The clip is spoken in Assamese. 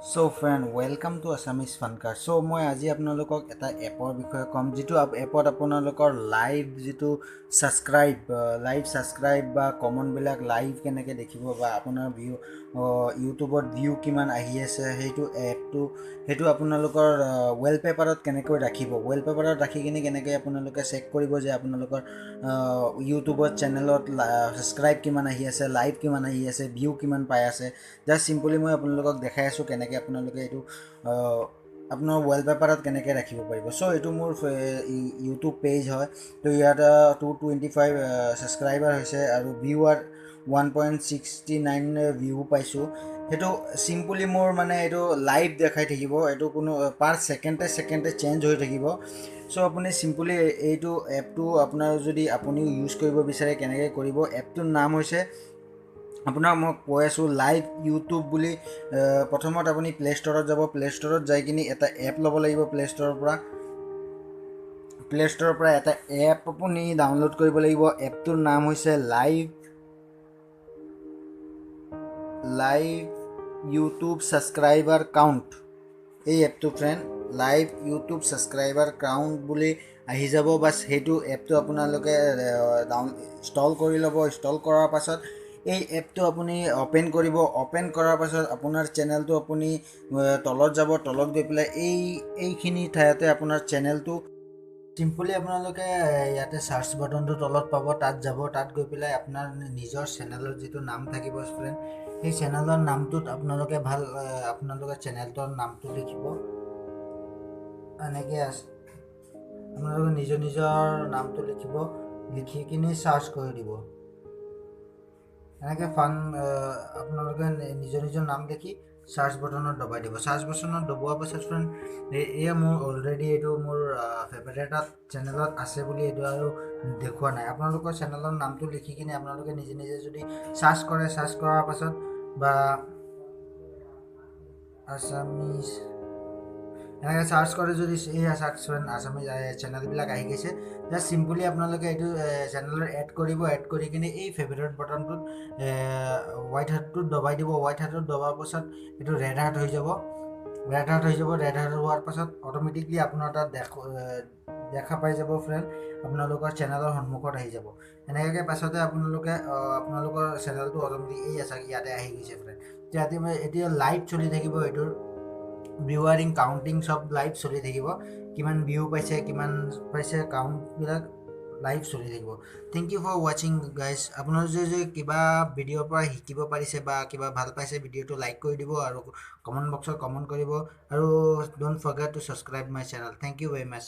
So friend, welcome to Assamese Funcast. So মই আজি আপোনালোকক এটা এপৰ বিষয়ে ক'ম যিটো এপত আপোনালোকৰ লাইভ যিটো ছাবস্ক্ৰাইব বা কমেণ্টবিলাক লাইভ কেনেকৈ দেখিব বা আপোনাৰ ইউটিউবত ভিউ কিমান আহি আছে সেইটো আপোনালোকৰ ৱালপেপাৰত কেনেকৈ ৰাখিব, ৱালপেপাৰত ৰাখি কিনে কেনেকৈ আপোনালোকে চেক কৰিব যে আপোনালোকৰ ইউটিউবত চেনেলত ছাবস্ক্ৰাইব কিমান আহি আছে, লাইভ কিমান আহি আছে, ভিউ কিমান পাই আছে। জাষ্ট চিম্পলি মই আপোনালোকক দেখাই আছোঁ কেনেকৈ আপোনালোকে এইটো আপোনাৰ ৱালপেপাৰত কেনেকৈ ৰাখিব পাৰিব। চ' এইটো মোৰ ইউটিউব পেজ হয়। তো ইয়াত 225 ছাবস্ক্ৰাইবাৰ হৈছে আৰু ভিউৱাৰ 1.69 ভিউ পাইছোঁ। সেইটো চিম্পলি মোৰ মানে এইটো লাইভ দেখাই থাকিব, এইটো কোনো পাৰ ছেকেণ্ডে চেঞ্জ হৈ থাকিব। চ' আপুনি চিম্পলি এইটো এপটো আপোনাৰ যদি আপুনিও ইউজ কৰিব বিচাৰে কেনেকৈ কৰিব, এপটোৰ নাম হৈছে আপোনাক মই কৈ আছোঁ লাইভ ইউটিউব বুলি। প্ৰথমত আপুনি প্লে' ষ্ট'ৰত যাব, প্লে' ষ্ট'ৰত যাই কিনি এটা এপ ল'ব লাগিব। প্লে' ষ্ট'ৰৰ পৰা এটা এপ আপুনি ডাউনলোড কৰিব লাগিব। এপটোৰ নাম হৈছে লাইভ ইউটিউব ছাবস্ক্ৰাইবাৰ কাউণ্ট। এই এপটো friend live YouTube subscriber count বুলি আহি যাব। বাছ সেইটো এপটো আপোনালোকে ইনষ্টল কৰি ল'ব। ইনষ্টল কৰাৰ পাছত এই এপটো আপুনি অ'পেন কৰিব। অ'পেন কৰাৰ পাছত আপোনাৰ চেনেলটো আপুনি তলত যাব, তলত গৈ পেলাই এইখিনি ঠাইতে আপোনাৰ চেনেলটো চিম্পলি আপোনালোকে ইয়াতে চাৰ্চ বাটনটো তলত পাব, তাত যাব। তাত গৈ পেলাই আপোনাৰ নিজৰ চেনেলৰ যিটো নাম থাকিব ফ্ৰেণ্ড, সেই চেনেলৰ নামটোত আপোনালোকে চেনেলটোৰ নামটো লিখিব। এনেকৈ আছে, আপোনালোকে নিজৰ নামটো লিখি কিনি চাৰ্চ কৰি দিব। এনেকৈ আপোনালোকে নিজৰ নাম লিখি চাৰ্চ বটনত দবাই দিব। চাৰ্চ বটনত দবোৱাৰ পাছত ফ্ৰেণ্ড এয়া মোৰ অলৰেডি এইটো মোৰ ফেভাৰেটত চেনেলত আছে বুলি এইটো আৰু দেখুওৱা নাই। আপোনালোকৰ চেনেলৰ নামটো লিখি কিনে আপোনালোকে নিজে যদি চাৰ্চ কৰাৰ পাছত বা আছামিজ এনেকৈ চাৰ্চ কৰে যদি এই আছামিজ চেনেলবিলাক আহি গৈছে। জাষ্ট চিম্পলি আপোনালোকে এইটো চেনেলত এড কৰি কিনে এই ফেভাৰেট বটনটোত হোৱাইট হাৰ্টটোত দবাই দিব। হোৱাইট হাৰ্টটোত দবাৰ পাছত এইটো ৰেড হাৰ্ট হৈ যাব। ৰেড হাৰ্ট হোৱাৰ পাছত অট'মেটিকলি আপোনাৰ তাত দেখা পাই যাব ফ্ৰেণ্ড, আপোনালোকৰ চেনেলৰ সন্মুখত আহি যাব। এনেকৈ পাছতে আপোনালোকৰ চেনেলটো অট'মেটিক ইয়াতে আহি গৈছে ফ্ৰেণ্ড। এতিয়া লাইভ চলি থাকিব, এইটোৰ ভিউৱাৰিং কাউণ্টিং চব লাইভ চলি থাকিব। কিমান ভিউ পাইছে কাউণ্টবিলাক লাইভ চলি থাকিব। থেংক ইউ ফৰ ৱাচিং গাইজ। আপোনালোকে যদি কিবা ভিডিঅ'ৰ পৰা শিকিব পাৰিছে বা কিবা ভাল পাইছে, ভিডিঅ'টো লাইক কৰি দিব আৰু কমেণ্ট বক্সত কমেণ্ট কৰিব। আৰু don't forget to subscribe my channel. Thank you very much.